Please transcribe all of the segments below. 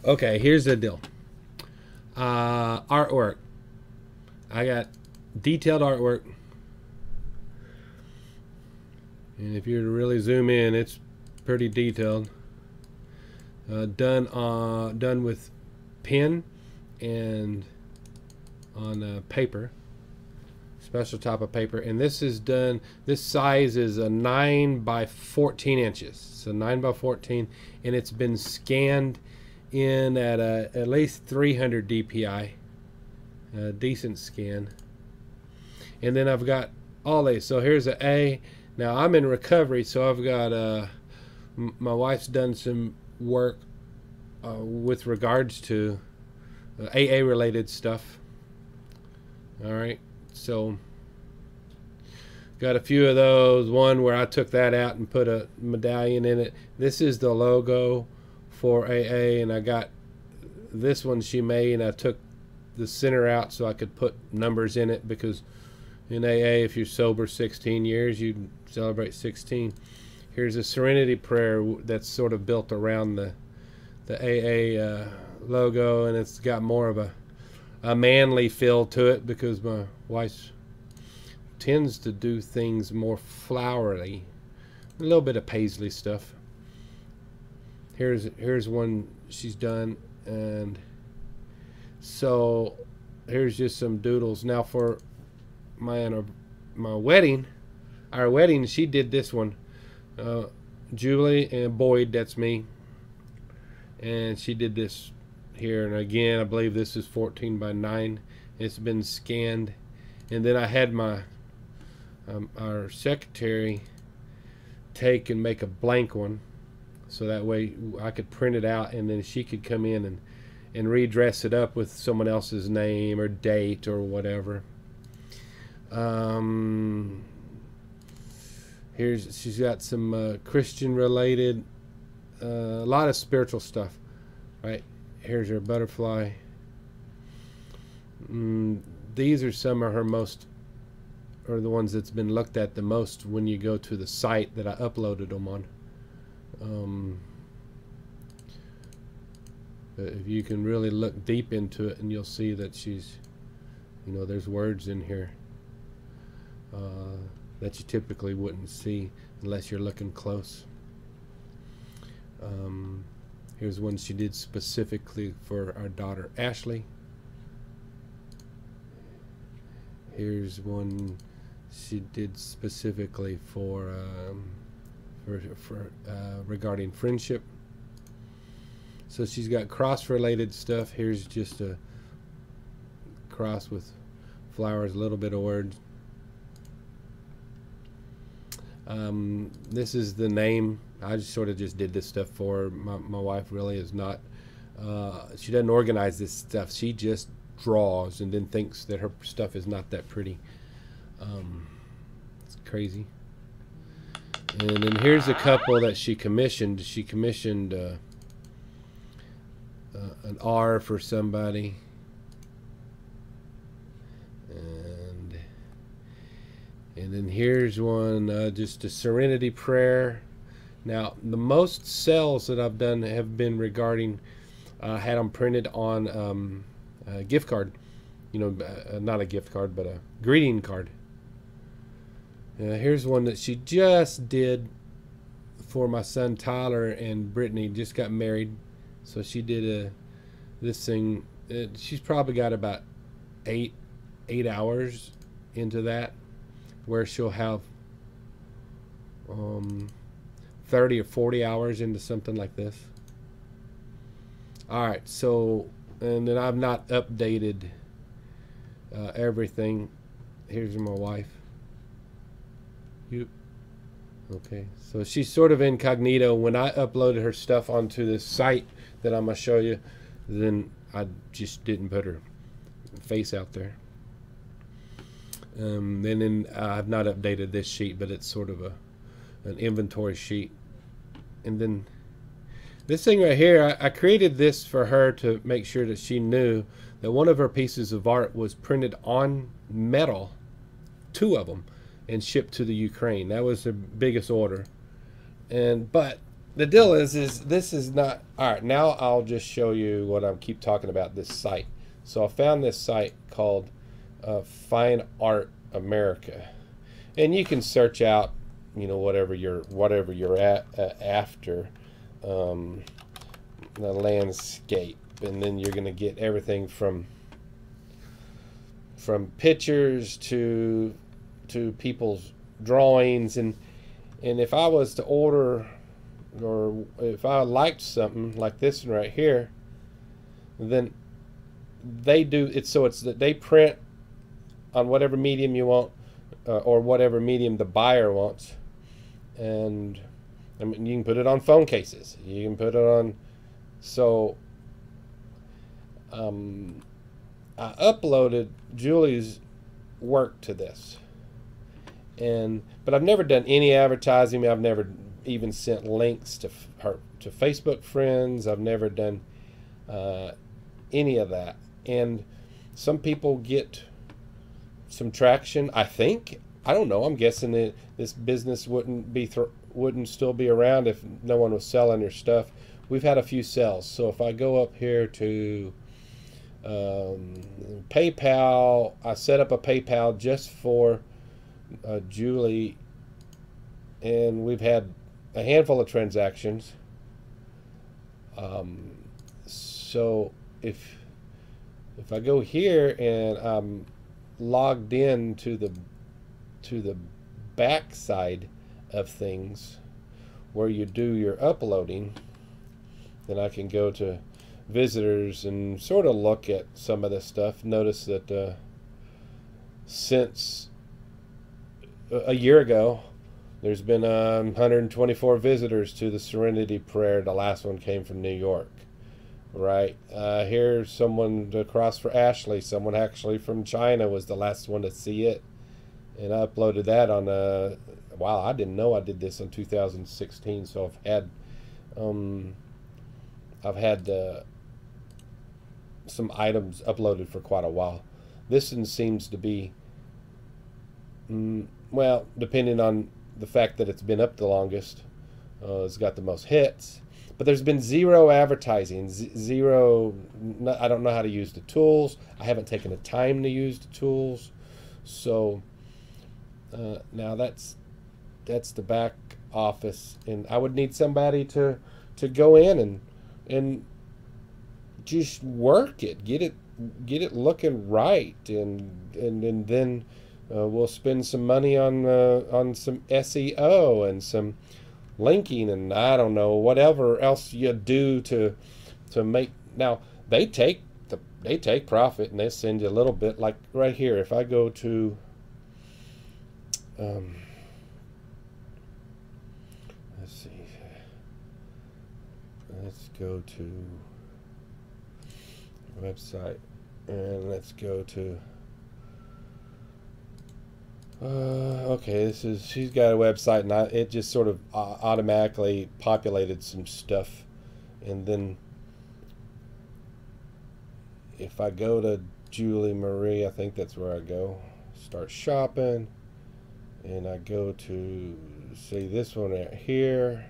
Okay, here's the deal. Artwork. I got detailed artwork, and if you were to really zoom in, it's pretty detailed. Done with pen and on paper, special type of paper. And this is done. This size is a 9 by 14 inches. So 9 by 14, and it's been scanned in at at least 300 DPI. A decent scan. And then I've got all these. So here's an A. Now I'm in recovery, so I've got my wife's done some work with regards to AA related stuff. All right, so got a few of those. One where I took that out and put a medallion in it. This is the logo for AA, and I got this one she made, and I took the center out so I could put numbers in it, because in AA, if you're sober 16 years, you celebrate 16. Here's a Serenity Prayer that's sort of built around the AA logo, and it's got more of a manly feel to it, because my wife tends to do things more flowery, a little bit of paisley stuff. Here's one she's done, and so here's just some doodles. Now for my wedding, our wedding, she did this one. Julie and Boyd, that's me, and she did this here. And again, I believe this is 14 by 9. It's been scanned, and then I had my our secretary take and make a blank one, so that way I could print it out, and then she could come in and redress it up with someone else's name or date or whatever. She's got some Christian related, a lot of spiritual stuff. Right, here's her butterfly. These are some of her most, or the ones that's been looked at the most when you go to the site that I uploaded them on. But if you can really look deep into it, and you'll see that she's, there's words in here that you typically wouldn't see unless you're looking close. Here's one she did specifically for our daughter Ashley. Here's one she did specifically for regarding friendship. So she's got cross-related stuff. Here's just a cross with flowers, a little bit of words. This is the name. I just sort of just did this stuff for her. My wife really is not, she doesn't organize this stuff. She just draws and then thinks that her stuff is not that pretty. It's crazy. And then here's a couple that she commissioned. She commissioned an R for somebody. And then here's one, just a Serenity Prayer. Now, the most sales that I've done have been regarding, had them printed on a gift card. Not a gift card, but a greeting card. Here's one that she just did for my son Tyler and Brittany. Just got married, so she did this thing. She's probably got about eight hours into that, where she'll have 30 or 40 hours into something like this. All right, so, and then I've not updated everything. Here's my wife. Okay, so she's sort of incognito. When I uploaded her stuff onto this site that I'm gonna show you, then I just didn't put her face out there. Then I've not updated this sheet, but it's sort of an inventory sheet. And then this thing right here, I created this for her to make sure that she knew that one of her pieces of art was printed on metal, 2 of them, and shipped to the Ukraine. That was the biggest order. But the deal is this is not all right. Now I'll just show you what I keep talking about. This site. So I found this site called Fine Art America, and you can search out, you know, whatever you're after, the landscape, and then you're going to get everything from pictures to people's drawings, and if I was to order, or if I liked something like this one right here, then they do it. So it's that they print on whatever medium you want, or whatever medium the buyer wants, and I mean, you can put it on phone cases, you can put it on. So I uploaded Julie's work to this, but I've never done any advertising. I've never even sent links to her to Facebook friends. I've never done any of that, and some people get some traction. I think, I don't know. I'm guessing that this business wouldn't still be around if no one was selling your stuff. We've had a few sales. So if I go up here to PayPal, I set up a PayPal just for Julie, and we've had a handful of transactions. So if I go here and I'm logged in to the back side of things where you do your uploading, then I can go to visitors and sort of look at some of this stuff. Notice that since a year ago, there's been 124 visitors to the Serenity Prayer. The last one came from New York. Right. Here's someone across for Ashley. Someone actually from China was the last one to see it. And I uploaded that on wow, I didn't know I did this in 2016. So I've had some items uploaded for quite a while. This one seems to be, well, depending on the fact that it's been up the longest, it's got the most hits. But there's been zero advertising, zero. I don't know how to use the tools. I haven't taken the time to use the tools. So now that's the back office, and I would need somebody to go in and just work it, get it looking right, and then we'll spend some money on some SEO and some linking, and I don't know, whatever else you do to make. Now they take profit, and they send you a little bit. Like right here, if I go to let's see, let's go to website, and let's go to okay, she's got a website, and it just sort of automatically populated some stuff. And then if I go to Julie Marie, I think that's where I go, start shopping, and I go to see this one right here.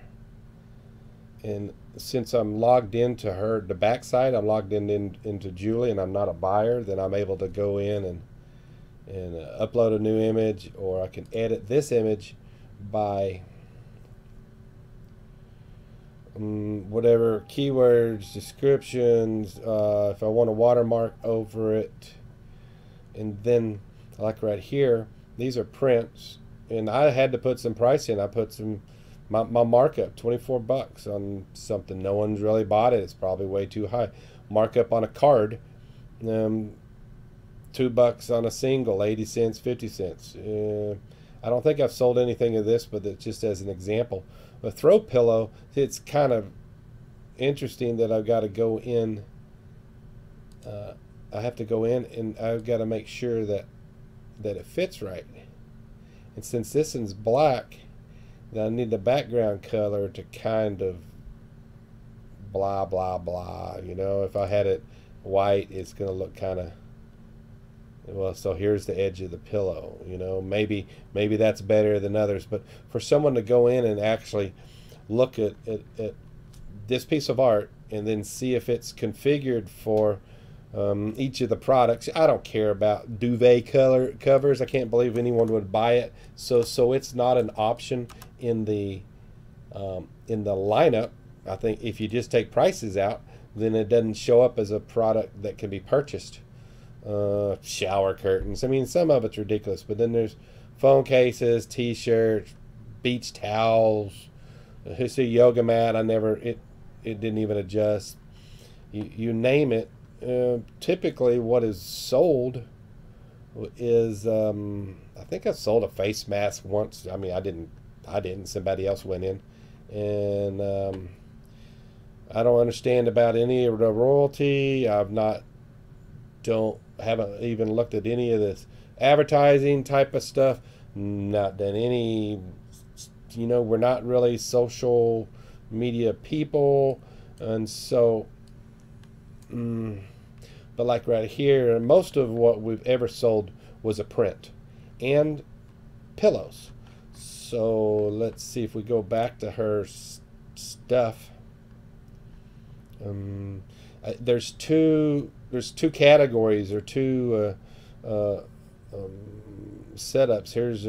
And since I'm logged into the backside, I'm logged into Julie, and I'm not a buyer, then I'm able to go in and upload a new image, or I can edit this image by whatever keywords, descriptions, if I want a watermark over it. And then, like right here, these are prints, and I had to put some price in. I put my markup, 24 bucks on something. No one's really bought it. It's probably way too high. Markup on a card, $2 on a single, 80 cents, 50 cents. I don't think I've sold anything of this, but it's just as an example. A throw pillow, it's kind of interesting that I've got to go in. I have to go in, and I've got to make sure that it fits right. And since this one's black, then I need the background color to kind of blah, blah, blah. You know, if I had it white, it's going to look kind of, well, so here's the edge of the pillow. You know, maybe that's better than others. But for someone to go in and actually look at this piece of art and then see if it's configured for each of the products. I don't care about duvet color covers. I can't believe anyone would buy it. So it's not an option in the lineup. I think if you just take prices out, then it doesn't show up as a product that can be purchased. Shower curtains. I mean, some of it's ridiculous, but then there's phone cases, t-shirts, beach towels. Here's a yoga mat. It didn't even adjust. You name it. Typically, what is sold is I think I sold a face mask once. I mean, I didn't. Somebody else went in, and I don't understand about any of the royalty. Haven't even looked at any of this advertising type of stuff. Not done any. We're not really social media people, and so. But like right here, most of what we've ever sold was a print and pillows. So let's see if we go back to her stuff. There's two categories or two setups. Here's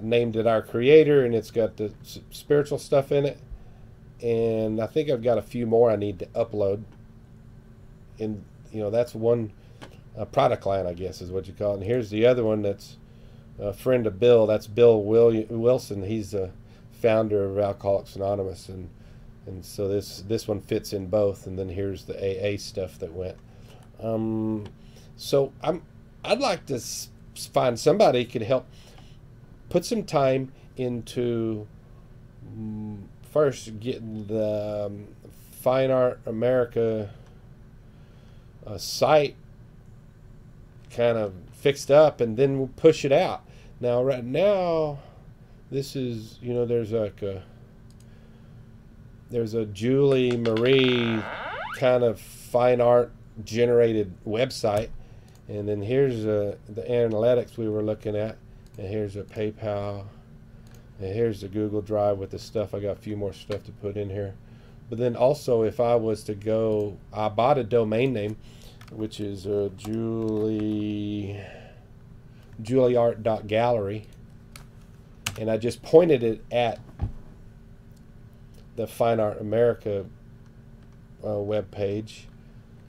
named it Our Creator, and it's got the spiritual stuff in it. And I think I've got a few more I need to upload. And that's one product line, I guess is what you call it. And here's the other one that's a friend of Bill. That's Bill Wilson. He's the founder of Alcoholics Anonymous, and so this one fits in both. And then here's the AA stuff that went. So I'd like to find somebody who could help put some time into first getting the Fine Art America site kind of fixed up, and then we'll push it out. Now, right now, this is, there's a Julie Marie kind of fine art generated website, and then here's the analytics we were looking at, and here's a PayPal, and here's the Google Drive with the stuff. I got a few more stuff to put in here. But then also, if I was to go, I bought a domain name, which is JulieArt.gallery, and I just pointed it at the Fine Art America web page.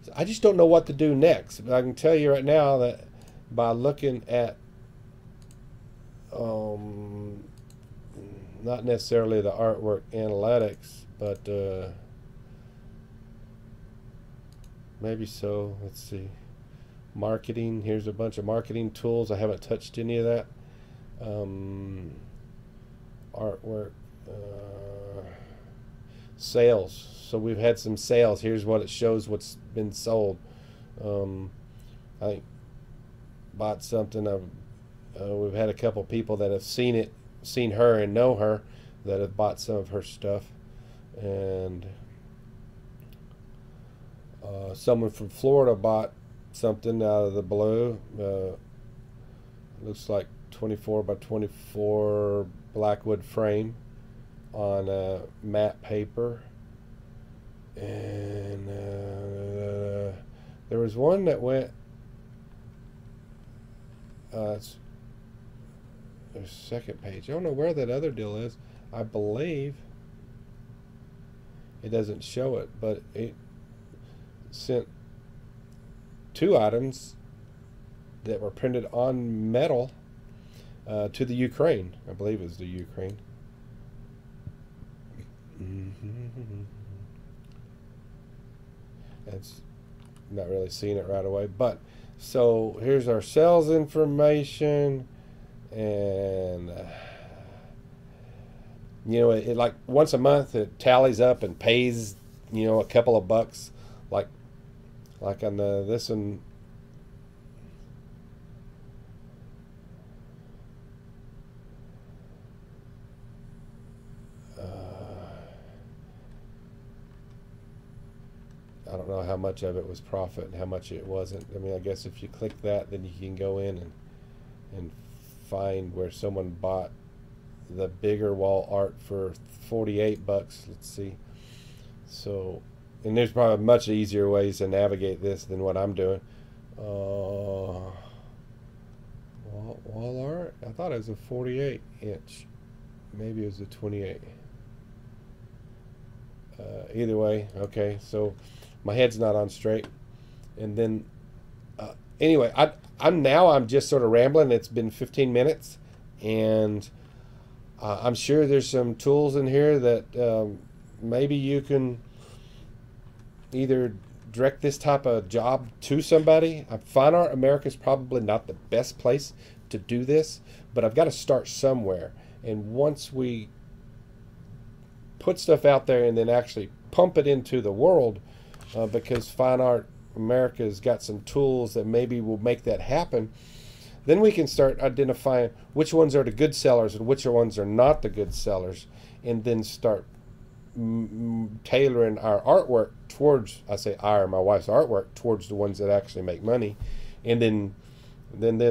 So I just don't know what to do next. But I can tell you right now that by looking at not necessarily the artwork analytics, but maybe so. Let's see. Marketing. Here's a bunch of marketing tools. I haven't touched any of that. Artwork. Sales. So we've had some sales. Here's what it shows what's been sold. I think bought something. We've had a couple people that have seen her and know her that have bought some of her stuff. And someone from Florida bought something out of the blue. Looks like 24 by 24 blackwood frame on matte paper. And there was one that went there's a second page. I don't know where that other deal is. I believe it doesn't show it, but it sent 2 items that were printed on metal to the Ukraine. I believe it was the Ukraine. That's not really seeing it right away, but so here's our sales information, and it like once a month it tallies up and pays a couple of bucks, like on this one. I don't know how much of it was profit and how much it wasn't. I mean, I guess if you click that, then you can go in and find where someone bought the bigger wall art for 48 bucks. Let's see. So, and there's probably much easier ways to navigate this than what I'm doing. Wall art? I thought it was a 48 inch. Maybe it was a 28. Either way, okay. So my head's not on straight. And then, anyway, I'm just sort of rambling. It's been 15 minutes, and I'm sure there's some tools in here that maybe you can either direct this type of job to somebody. Fine Art America is probably not the best place to do this, but I've got to start somewhere. And once we put stuff out there and then actually pump it into the world, because Fine Art America's got some tools that maybe will make that happen, then we can start identifying which ones are the good sellers and which ones are not the good sellers, and then start tailoring our artwork towards, I say my wife's artwork, towards the ones that actually make money. And then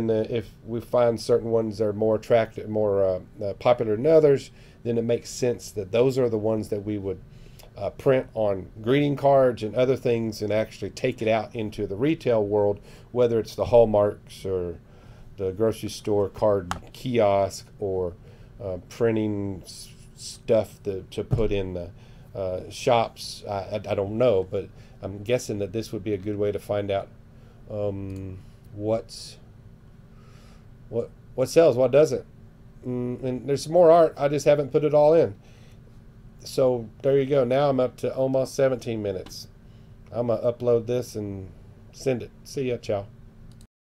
if we find certain ones that are more attractive, more popular than others, then it makes sense that those are the ones that we would print on greeting cards and other things, and actually take it out into the retail world, whether it's the Hallmarks or the grocery store card kiosk, or printing stuff to put in the shops. I don't know, but I'm guessing that this would be a good way to find out what sells, what doesn't. And there's some more art. I just haven't put it all in. So there you go. Now I'm up to almost 17 minutes. I'm going to upload this and send it. See ya. Ciao.